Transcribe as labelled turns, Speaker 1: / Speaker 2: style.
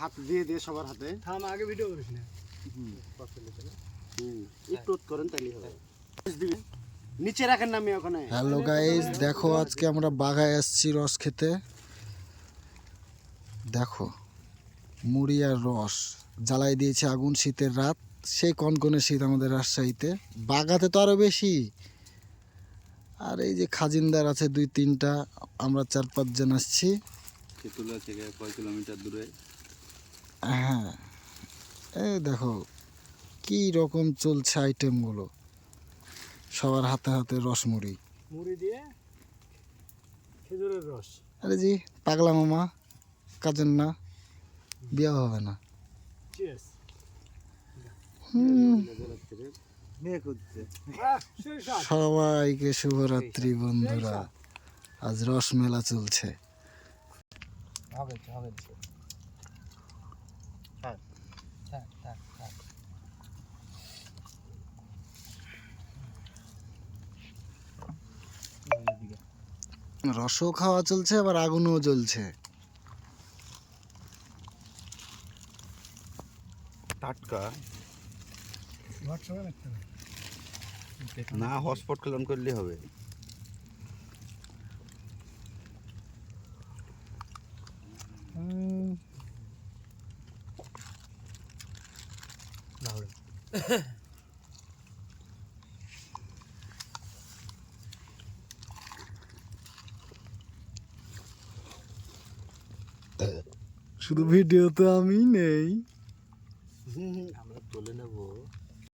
Speaker 1: হাত দিয়ে দিয়ে সবার হাতে
Speaker 2: থাম আগে ভিডিও করিস না
Speaker 1: একটু করেন তাইলে হবে নিচে রাখেন না আমি ওখানে।
Speaker 3: হ্যালো গাইস, দেখো আজকে আমরা বাগায় আসছি রস খেতে। দেখো মুড়ি আর রস জ্বালাই দিয়েছে আগুন, শীতের রাত, সেই কনকনে শীত আমাদের রাজশাহীতে। বাগাতে তো আরো বেশি। আর এই যে খাজিনদার আছে 2-3টা, আমরা 4-5 জন আসছি।
Speaker 4: তেঁতুলিয়া থেকে কয় কিলোমিটার দূরে।
Speaker 3: হ্যাঁ, এই দেখো কি রকম চলছে আইটেমগুলো, সবার হাতে হাতে রসমুড়ি।
Speaker 2: মুড়ি দিয়ে খেজুরের রস।
Speaker 3: আরে জি পাগলা মামা, কাজের না, বিয়ে হবে না।
Speaker 2: চিয়ার্স।
Speaker 3: সবাইকে শুভরাত্রি বন্ধুরা, আজ রস মেলা চলছে। রসও খাওয়া চলছে, আবার আগুনও জ্বলছে।
Speaker 4: টাটকা
Speaker 2: হোয়াটসঅ্যাপে রাখতে হবে।
Speaker 4: না, হটস্পট অন করলে হবে।
Speaker 3: শুধু ভিডিও তো আমি নেই।
Speaker 4: আমরা তুলে নেবো।